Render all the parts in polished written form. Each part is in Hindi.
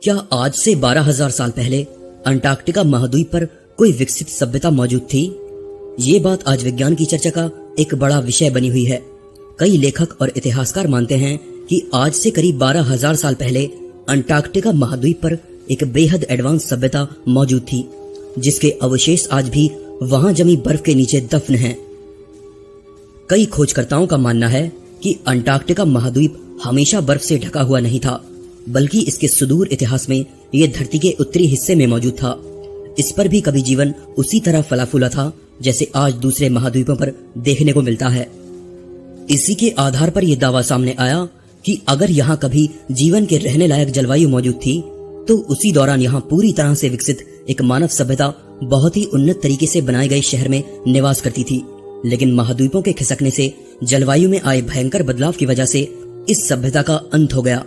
क्या आज से 12,000 साल पहले अंटार्कटिका महाद्वीप पर कोई विकसित सभ्यता मौजूद थी? ये बात आज विज्ञान की चर्चा का एक बड़ा विषय बनी हुई है। कई लेखक और इतिहासकार मानते हैं कि आज से करीब 12,000 साल पहले अंटार्कटिका महाद्वीप पर एक बेहद एडवांस सभ्यता मौजूद थी, जिसके अवशेष आज भी वहां जमी बर्फ के नीचे दफन हैं। कई खोजकर्ताओं का मानना है कि अंटार्कटिका महाद्वीप हमेशा बर्फ से ढका हुआ नहीं था, बल्कि इसके सुदूर इतिहास में यह धरती के उत्तरी हिस्से में मौजूद था। इस पर भी कभी जीवन उसी तरह फला फूला था जैसे आज दूसरे महाद्वीपों पर देखने को मिलता है। इसी के आधार पर यह दावा सामने आया कि अगर यहाँ कभी जीवन के रहने लायक जलवायु मौजूद थी, तो उसी दौरान यहाँ पूरी तरह से विकसित एक मानव सभ्यता बहुत ही उन्नत तरीके से बनाए गए शहर में निवास करती थी। लेकिन महाद्वीपों के खिसकने से जलवायु में आए भयंकर बदलाव की वजह से इस सभ्यता का अंत हो गया।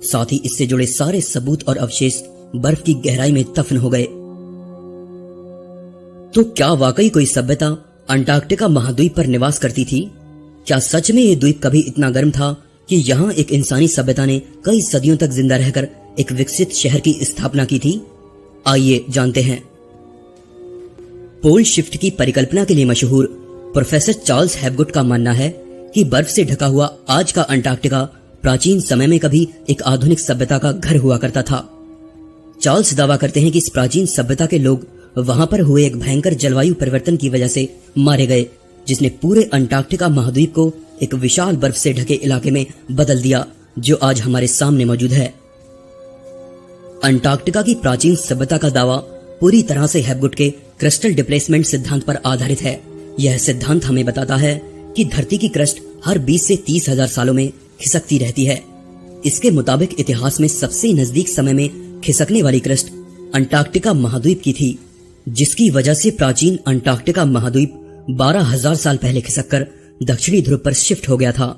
साथ ही इससे जुड़े सारे सबूत और अवशेष बर्फ की गहराई में दफन हो गए। तो क्या वाकई कोई सभ्यता अंटार्कटिका महाद्वीप पर निवास करती थी? क्या सच में यह द्वीप कभी इतना गर्म था कि यहाँ एक इंसानी सभ्यता ने कई सदियों तक जिंदा रहकर एक विकसित शहर की स्थापना की थी? आइए जानते हैं। पोल शिफ्ट की परिकल्पना के लिए मशहूर प्रोफेसर चार्ल्स हैपगुड का मानना है कि बर्फ से ढका हुआ आज का अंटार्कटिका प्राचीन समय में कभी एक आधुनिक सभ्यता का घर हुआ करता था। चार्ल्स दावा करते हैं कि इस प्राचीन सभ्यता के लोग वहां पर हुए एक भयंकर जलवायु परिवर्तन की वजह से मारे गए, जिसने पूरे अंटार्कटिका महाद्वीप को एक विशाल बर्फ से ढके इलाके में बदल दिया, जो आज हमारे सामने मौजूद है। अंटार्कटिका की प्राचीन सभ्यता का दावा पूरी तरह से हैपगुड के क्रिस्टल डिप्लेसमेंट सिद्धांत पर आधारित है। यह सिद्धांत हमें बताता है कि धरती की क्रस्ट हर 20 से 30 हजार सालों में खिसकती रहती है। इसके मुताबिक इतिहास में सबसे नजदीक समय में खिसकने वाली क्रस्ट अंटार्कटिका महाद्वीप की थी, जिसकी वजह से प्राचीन अंटार्कटिका महाद्वीप 12,000 साल पहले खिसककर दक्षिणी ध्रुव पर शिफ्ट हो गया था।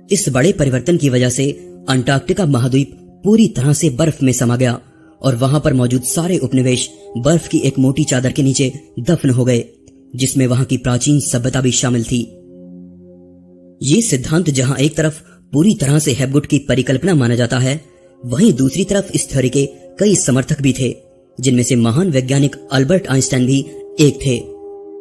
इस बड़े परिवर्तन की वजह से अंटार्कटिका महाद्वीप पूरी तरह से बर्फ में समा गया और वहां पर मौजूद सारे उपनिवेश बर्फ की एक मोटी चादर के नीचे दफन हो गए, जिसमें वहां की प्राचीन सभ्यता भी शामिल थी। ये सिद्धांत जहां एक तरफ पूरी तरह से हैपगुड की परिकल्पना माना जाता है, वहीं दूसरी तरफ इस थ्योरी के कई समर्थक भी थे, जिनमें से महान वैज्ञानिक अल्बर्ट आइंस्टाइन भी एक थे।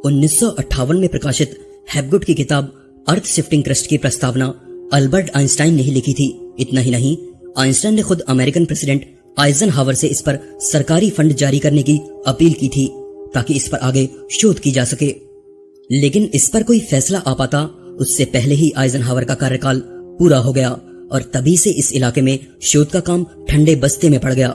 1958 में प्रकाशित हैपगुड की किताब अर्थ शिफ्टिंग क्रस्ट की प्रस्तावना अल्बर्ट आइंस्टाइन ने ही लिखी थी। इतना ही नहीं, आइंस्टाइन ने खुद अमेरिकन प्रेसिडेंट आइजनहावर से इस पर सरकारी फंड जारी करने की अपील की थी, ताकि इस पर आगे शोध की जा सके। लेकिन इस पर कोई फैसला आ पाता उससे पहले ही आइजनहावर का कार्यकाल पूरा हो गया और तभी से इस इलाके में शोध का काम ठंडे बस्ते में पड़ गया।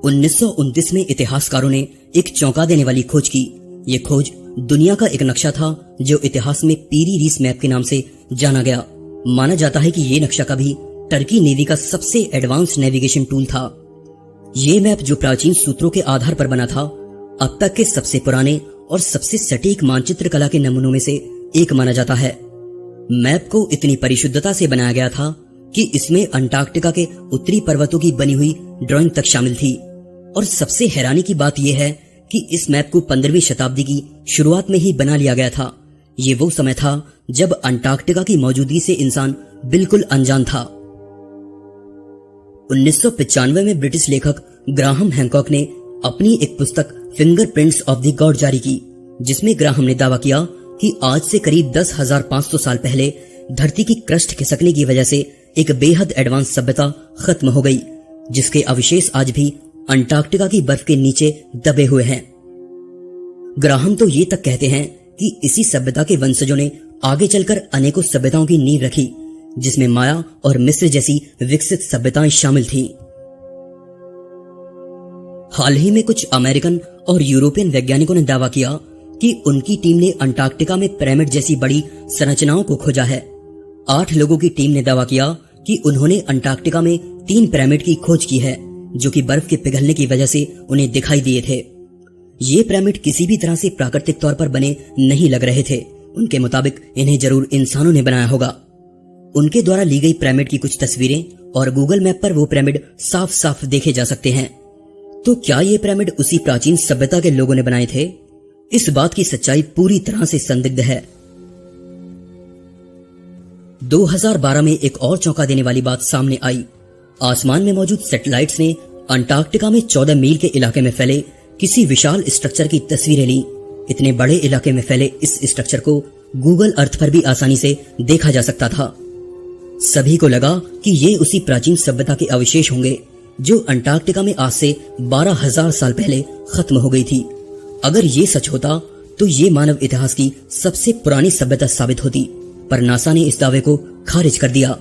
1929 में इतिहासकारों ने एक चौंका देने वाली खोज की। ये खोज दुनिया का एक नक्शा था जो इतिहास में पीरी रीस मैप के नाम से जाना गया। माना जाता है कि ये नक्शा कभी टर्की नेवी का सबसे एडवांस नेविगेशन टूल था। ये मैप जो प्राचीन सूत्रों के आधार पर बना था, अब तक के सबसे पुराने और सबसे सटीक मानचित्र कला के नमूनों में से एक माना जाता है। मैप को इतनी परिशुद्धता से बनाया गया था कि इसमें अंटार्कटिका के उत्तरी पर्वतों की बनी हुई ड्राइंग तक शामिल थी। और सबसे हैरानी की बात यह है कि इस मैप को 15वीं शताब्दी की शुरुआत में ही बना लिया गया था। ये वो समय था जब अंटार्कटिका की मौजूदगी से इंसान बिल्कुल अनजान था। 1995 में ब्रिटिश लेखक ग्राहम हैंकॉक ने अपनी एक पुस्तक फिंगरप्रिंट्स ऑफ द गॉड जारी की, जिसमें ग्राहम ने दावा किया कि आज से करीब 10,500 साल पहले धरती की क्रस्ट खिसकने की वजह से एक बेहद एडवांस सभ्यता खत्म हो गई, जिसके अवशेष आज भी अंटार्कटिका की बर्फ के नीचे दबे हुए हैं। ग्राहम तो ये तक कहते हैं कि इसी सभ्यता के वंशजों ने आगे चलकर अनेकों सभ्यताओं की नींव रखी, जिसमें माया और मिस्र जैसी विकसित सभ्यताएं शामिल थीं। हाल ही में कुछ अमेरिकन और यूरोपियन वैज्ञानिकों ने दावा किया कि उनकी टीम ने अंटार्कटिका में पिरामिड जैसी बड़ी संरचनाओं को खोजा है। 8 लोगों की टीम ने दावा किया कि उन्होंने अंटार्कटिका में 3 पिरामिड की खोज की है, जो कि बर्फ के पिघलने की वजह से उन्हें दिखाई दिए थे। ये पिरामिड किसी भी तरह से प्राकृतिक तौर पर बने नहीं लग रहे थे। उनके मुताबिक इन्हें जरूर इंसानों ने बनाया होगा। उनके द्वारा ली गई पिरामिड की कुछ तस्वीरें और गूगल मैप पर वो पिरामिड साफ साफ देखे जा सकते हैं। तो क्या ये पिरामिड उसी प्राचीन सभ्यता के लोगों ने बनाए थे? इस बात की सच्चाई पूरी तरह से संदिग्ध है। 2012 में एक और चौंका देने वाली बात सामने आई। आसमान में मौजूद सैटेलाइट्स ने अंटार्कटिका में 14 मील के इलाके में फैले किसी विशाल स्ट्रक्चर की तस्वीरें ली। इतने बड़े इलाके में फैले इस स्ट्रक्चर को गूगल अर्थ पर भी आसानी से देखा जा सकता था। सभी को लगा कि ये उसी प्राचीन सभ्यता के अवशेष होंगे जो अंटार्कटिका में आज से 12,000 साल पहले खत्म हो गई थी। अगर ये सच होता तो ये मानव इतिहास की सबसे पुरानी सभ्यता साबित होती, पर नासा ने इस दावे को खारिज कर दिया।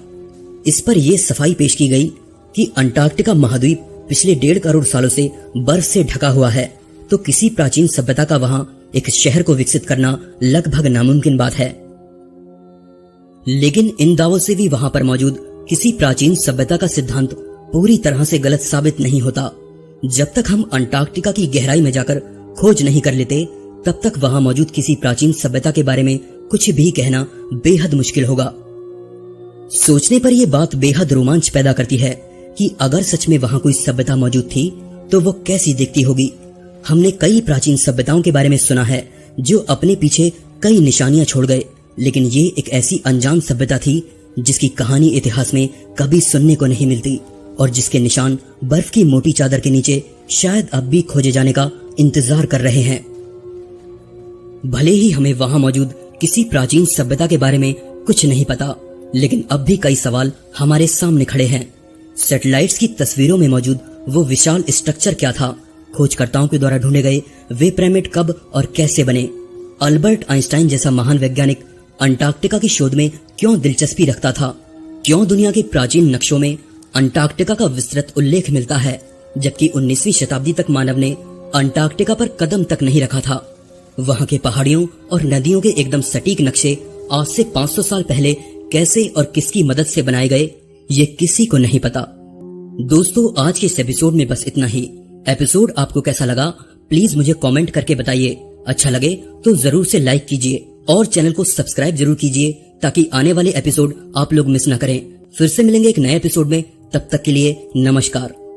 इस पर यह सफाई पेश की गई कि अंटार्कटिका महाद्वीप पिछले 1.5 करोड़ सालों से बर्फ से ढका हुआ है, तो किसी प्राचीन सभ्यता का वहां एक शहर को विकसित करना लगभग नामुमकिन बात है। लेकिन इन दावों से भी वहां पर मौजूद किसी प्राचीन सभ्यता का सिद्धांत पूरी तरह से गलत साबित नहीं होता। जब तक हम अंटार्कटिका की गहराई में जाकर खोज नहीं कर लेते, तब तक वहां मौजूद किसी प्राचीन सभ्यता के बारे में कुछ भी कहना बेहद मुश्किल होगा। सोचने पर यह बात बेहद रोमांच पैदा करती है कि अगर सच में वहां कोई सभ्यता मौजूद थी तो वो कैसी दिखती होगी। हमने कई प्राचीन सभ्यताओं के बारे में सुना है जो अपने पीछे कई निशानियां छोड़ गए, लेकिन ये एक ऐसी अनजान सभ्यता थी जिसकी कहानी इतिहास में कभी सुनने को नहीं मिलती और जिसके निशान बर्फ की मोटी चादर के नीचे शायद अब भी खोजे जाने का इंतजार कर रहे हैं। भले ही हमें वहां मौजूद किसी प्राचीन सभ्यता के बारे में कुछ नहीं पता, लेकिन अब भी कई सवाल हमारे सामने खड़े हैं। सैटेलाइट्स की तस्वीरों में मौजूद वो विशाल स्ट्रक्चर क्या था? खोजकर्ताओं के द्वारा ढूंढे गए वे पिरामिड कब और कैसे बने? अल्बर्ट आइंस्टाइन जैसा महान वैज्ञानिक अंटार्कटिका की शोध में क्यों दिलचस्पी रखता था? क्यों दुनिया के प्राचीन नक्शों में अंटार्कटिका का विस्तृत उल्लेख मिलता है, जबकि 19वीं शताब्दी तक मानव ने अंटार्कटिका पर कदम तक नहीं रखा था? वहां के पहाड़ियों और नदियों के एकदम सटीक नक्शे आज से 500 साल पहले कैसे और किसकी मदद से बनाए गए, ये किसी को नहीं पता। दोस्तों, आज के इस एपिसोड में बस इतना ही। एपिसोड आपको कैसा लगा प्लीज मुझे कमेंट करके बताइए। अच्छा लगे तो जरूर से लाइक कीजिए और चैनल को सब्सक्राइब जरूर कीजिए ताकि आने वाले एपिसोड आप लोग मिस ना करें। फिर से मिलेंगे एक नए एपिसोड में, तब तक के लिए नमस्कार।